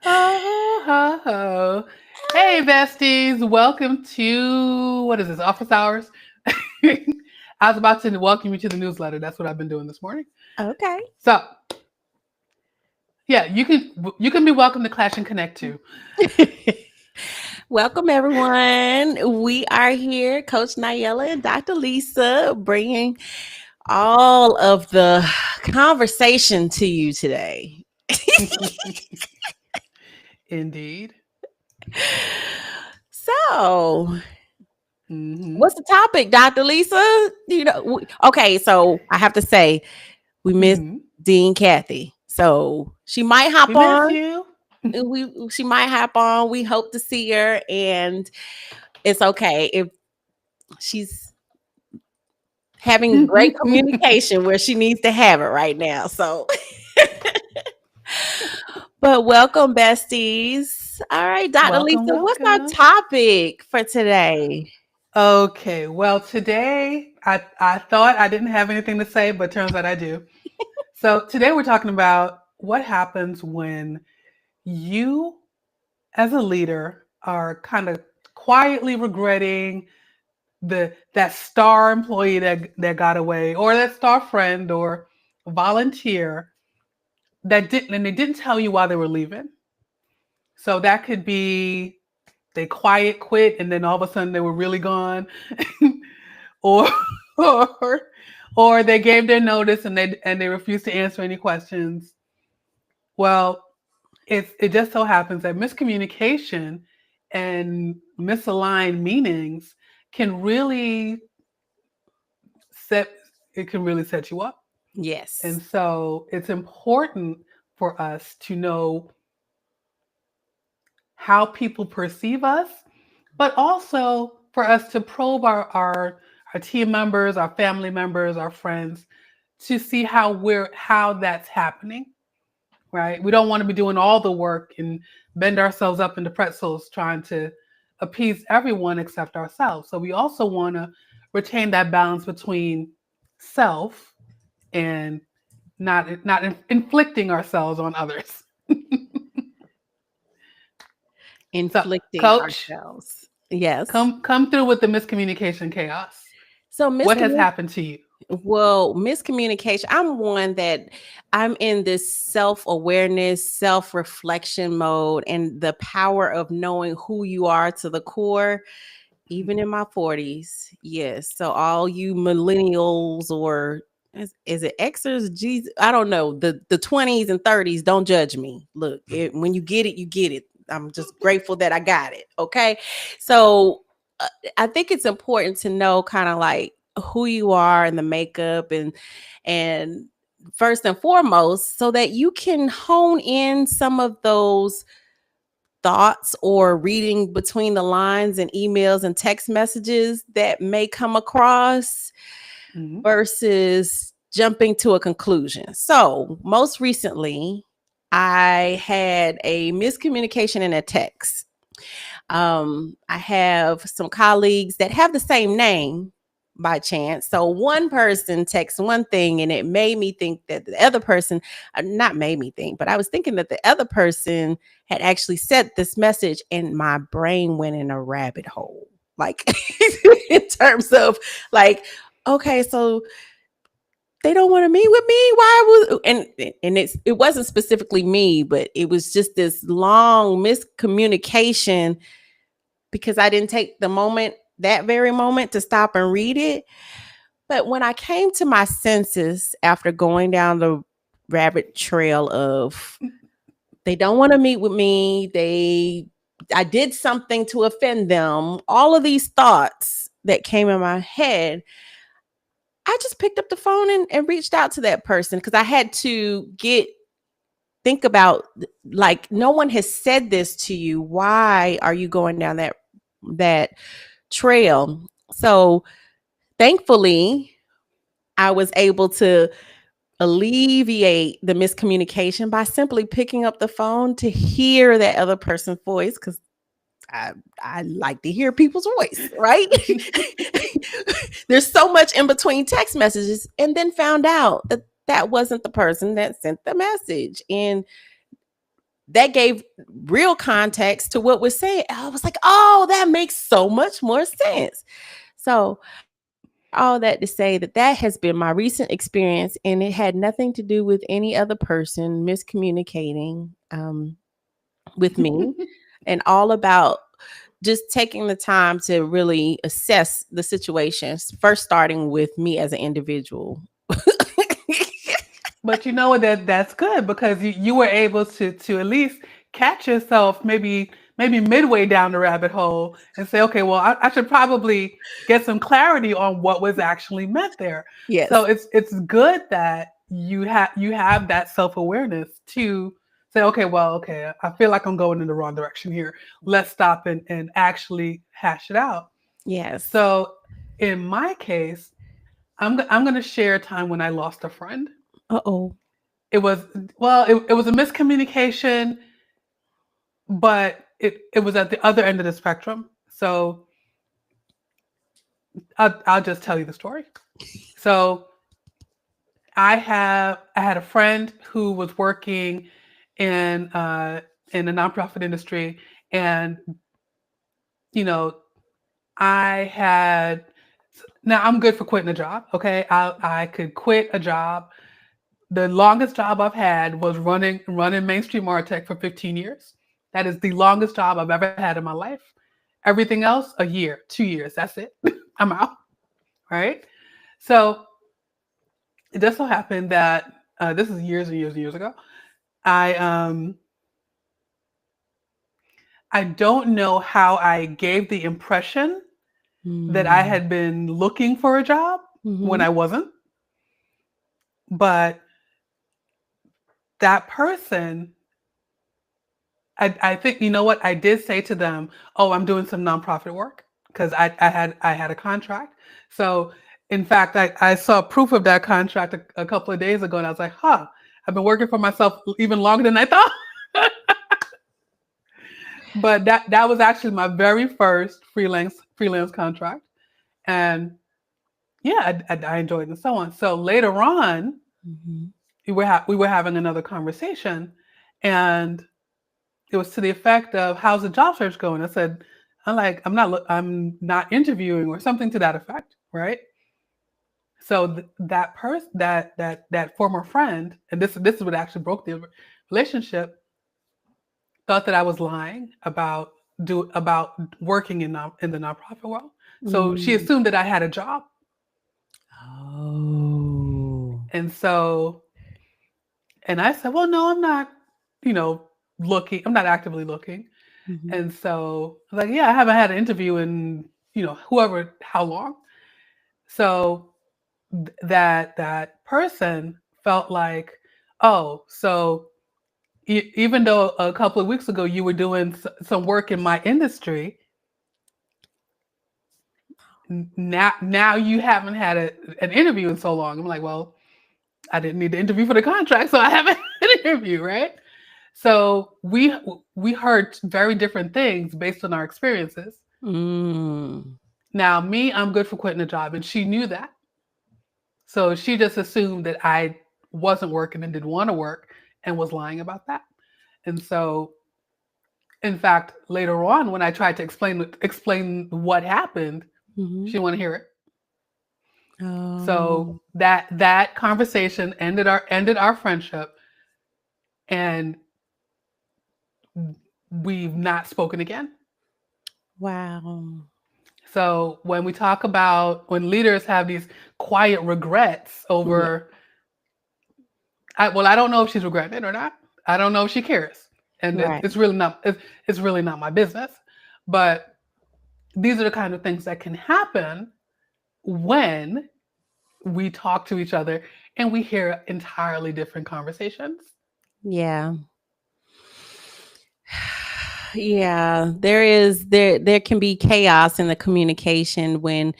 Ho, ho, ho. Hey, besties. Welcome to, what is this, office hours? I was about to welcome you to the newsletter. That's what I've been doing this morning. Okay. So, yeah, you can be welcome to Clash and Connect too. Welcome, everyone. We are here, Coach Nyala and Dr. Lisa, bringing all of the conversation to you today. Indeed. So, Hmm. what's the topic, Dr. Lisa? Okay, so I have to say, we missed Hmm. Dean Kathy. So she might We hop miss on. you. She might hop on. We hope to see her, and it's okay if she's having great communication where she needs to have it right now. So, but welcome, besties. All right, Dr. Welcome, Lisa, what's our welcome. topic for today? Okay, well, today I thought I didn't have anything to say, but turns out I do. So, today we're talking about what happens when you as a leader are kind of quietly regretting that star employee that got away, or that star friend or volunteer that didn't, and they didn't tell you why they were leaving. So that could be they quiet quit and then all of a sudden they were really gone. or or or they gave their notice and they refused to answer any questions. Well, it just so happens that miscommunication and misaligned meanings can really set it can really set you up. Yes. And so it's important for us to know how people perceive us, but also for us to probe our team members, our family members, our friends, to see how that's happening. Right? We don't want to be doing all the work and bend ourselves up into pretzels trying to appease everyone except ourselves. So we also want to retain that balance between self and not inflicting ourselves on others. So, Inflicting coach, ourselves. Yes. come through with the miscommunication chaos. So, What has happened to you? miscommunication. I'm one that I'm in this self-awareness, self-reflection mode, and the power of knowing who you are to the core, even in my 40s. Yes. So all you millennials or is it Xers, G's? I don't know. The 20s and 30s, don't judge me. Look, when you get it, you get it. I'm just grateful that I got it. Okay. So I think it's important to know kind of like who you are and the makeup and first and foremost so that you can hone in some of those thoughts or reading between the lines and emails and text messages that may come across Mhm. versus jumping to a conclusion. So, most recently, I had a miscommunication in a text. I have some colleagues that have the same name by chance. So one person texts one thing and it made me think that the other person, not made me think, but I was thinking that the other person had actually said this message and my brain went in a rabbit hole. Like in terms of like, okay, so they don't want to meet with me. Why was and it wasn't specifically me, but it was just this long miscommunication because I didn't take the moment, that very moment, to stop and read it. But when I came to my senses after going down the rabbit trail of they don't want to meet with me, I did something to offend them, all of these thoughts that came in my head, I just picked up the phone and reached out to that person because I had to think about like no one has said this to you. Why are you going down that trail? So thankfully, I was able to alleviate the miscommunication by simply picking up the phone to hear that other person's voice because I, I like to hear people's voice, right? There's so much in between text messages, and then found out that that wasn't the person that sent the message. And that gave real context to what was said. I was like, oh, that makes so much more sense. So all that to say that has been my recent experience, and it had nothing to do with any other person miscommunicating with me, and all about just taking the time to really assess the situations, first starting with me as an individual. But you know what, that's good because you were able to at least catch yourself maybe midway down the rabbit hole and say, okay, well, I should probably get some clarity on what was actually meant there. So Yes. it's good that you have that self-awareness to say, okay, I feel like I'm going in the wrong direction here. Let's stop and actually hash it out. Yes. So in my case, I'm going to share a time when I lost a friend. Uh-oh. It was it was a miscommunication, but it was at the other end of the spectrum. So I'll just tell you the story. So I had a friend who was working in the nonprofit industry, and you know I had now I'm good for quitting a job. Okay, I could quit a job. The longest job I've had was running mainstream Martech for 15 years. That is the longest job I've ever had in my life. Everything else, a year, 2 years. That's it. I'm out. Right. So it just so happened that this is years and years and years ago. I I don't know how I gave the impression that I Mm. had been looking for a job when Mm-hmm. I wasn't, but that person I think you know what I did say to them. Oh, I'm doing some nonprofit work because I had a contract. So in fact, I saw proof of that contract a couple of days ago, and I was like, huh, I've been working for myself even longer than I thought. But that was actually my very first freelance contract, and yeah, I enjoyed it and so on. So later on, Mm-hmm. we were having another conversation, and it was to the effect of how's the job search going. I said, I'm not interviewing or something to that effect, right? So that person that former friend, and this is what actually broke the relationship, thought that I was lying about working in the nonprofit world. So she Mm. assumed that I had a job, Oh. and so and I said, well, no, I'm not, you know, looking. I'm not actively looking. Mm-hmm. And so I was like, yeah, I haven't had an interview in, whoever, how long. So that person felt like, oh, so even though a couple of weeks ago you were doing some work in my industry, now you haven't had an interview in so long. I'm like, well, I didn't need to interview for the contract, so I haven't had an interview, right? So we heard very different things based on our experiences. Mm. Now, me, I'm good for quitting a job, and she knew that. So she just assumed that I wasn't working and didn't want to work and was lying about that. And so, in fact, later on, when I tried to explain what happened, she Mm-hmm. didn't want to hear it. So Oh. that conversation ended our friendship, and we've not spoken again. Wow. So when leaders have these quiet regrets Yeah. over, I don't know if she's regretting it or not. I don't know if she cares, and Right. it's really not my business. But these are the kind of things that can happen when we talk to each other and we hear entirely different conversations. Yeah. Yeah, there can be chaos in the communication when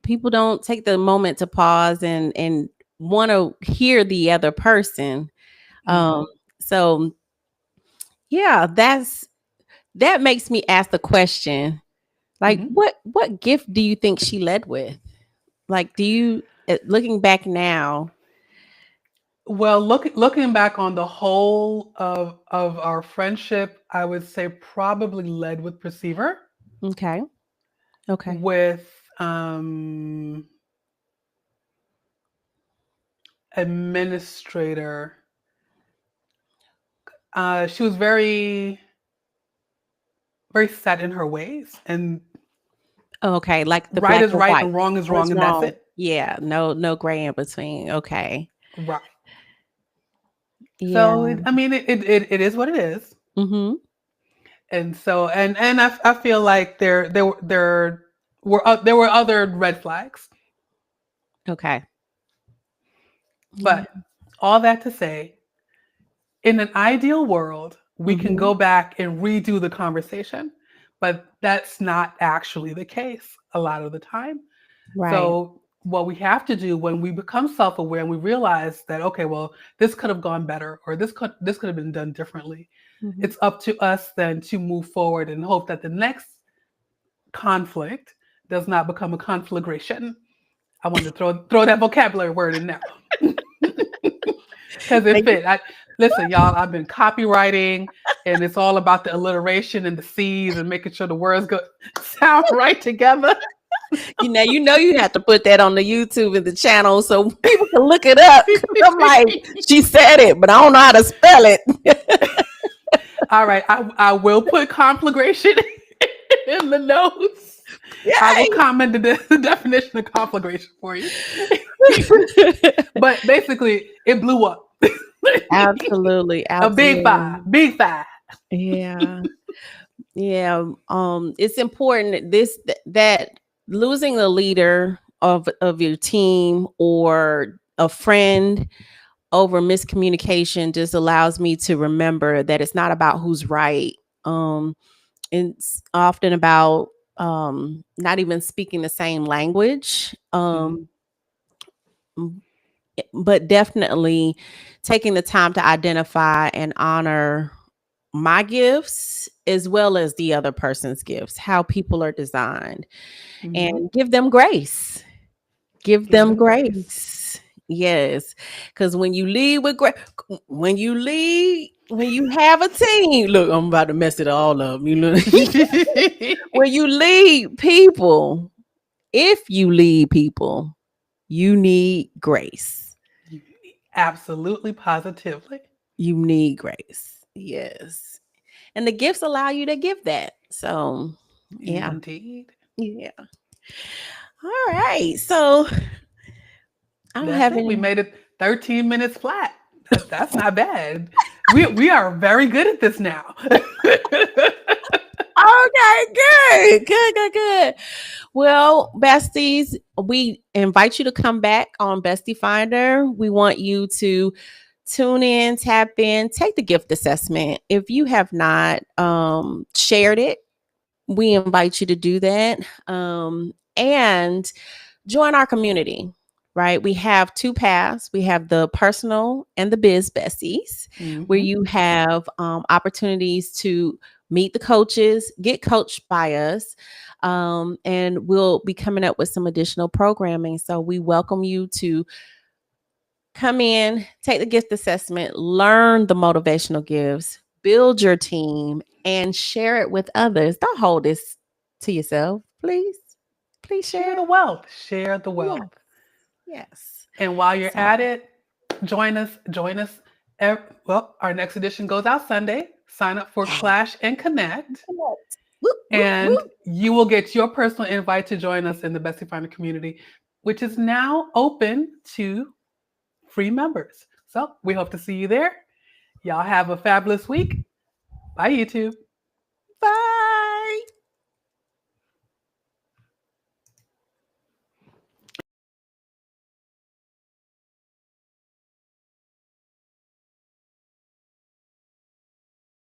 people don't take the moment to pause and want to hear the other person. Mm-hmm. Um so yeah, that makes me ask the question, like, Mm-hmm. what gift do you think she led with? Like, do you looking back now, Well, looking back on the whole of our friendship, I would say probably led with perceiver, Okay. Okay. with um, administrator. She was very set in her ways, and Okay. Like the right black is and right white. and wrong is What's wrong, and that's wrong? it. Yeah. No gray in between. Okay. Right. Yeah. So I mean, it is what it is, Mm-hmm. and so I feel like there were other red flags, Okay. Yeah. but all that to say, in an ideal world, we can Mm-hmm. go back and redo the conversation, but that's not actually the case a lot of the time. Right. So what we have to do when we become self-aware and we realize that, okay, well, this could have gone better, or this could have been done differently. Mm-hmm. It's up to us then to move forward and hope that the next conflict does not become a conflagration. I wanted to throw that vocabulary word in there because it fit. Listen, y'all, I've been copywriting, and it's all about the alliteration and the C's and making sure the words go sound right together. You have to put that on the YouTube and the channel so people can look it up. 'Cause I'm like, she said it, but I don't know how to spell it. All right, I will put conflagration in the notes. I will Yay. comment the definition of conflagration for you. But basically, it blew up. Absolutely. A big Absolutely. five, big five. Yeah. Yeah. It's important that losing the leader of your team or a friend over miscommunication just allows me to remember that it's not about who's right. Um, it's often about not even speaking the same language. Mhm. But definitely taking the time to identify and honor my gifts as well as the other person's gifts, how people are designed, Mhm. and give them grace. Give Give them them grace. grace. Yes. Because when you lead with grace, when you have a team, look, I'm about to mess it all up. You know, when you lead people, if you lead people, you need grace. Absolutely, positively. You need grace. Yes. And the gifts allow you to give that. So, yeah. Indeed. Yeah. All right. So, I don't That's have it. We any. made it 13 minutes flat. That's not bad. We are very good at this now. Okay, good. Good, good, good. Well, besties, we invite you to come back on Bestie Finder. We want you to tune in, tap in, take the gift assessment. If you have not shared it, we invite you to do that. And join our community, right? We have two paths. We have the personal and the biz besties, where Mhm. you have opportunities to meet the coaches, get coached by us, and we'll be coming up with some additional programming. So we welcome you to come in, take the gift assessment, learn the motivational gifts, build your team, and share it with others. Don't hold this to yourself, please. Please Share share. the wealth. Share the Yes, wealth. yes. And while you're So, at it, join us. Join us. Well, our next edition goes out Sunday. Sign up for Clash and Connect, whoop, whoop, and whoop. you will get your personal invite to join us in the Bestie Finder community, which is now open to free members. So we hope to see you there. Y'all have a fabulous week. Bye, YouTube.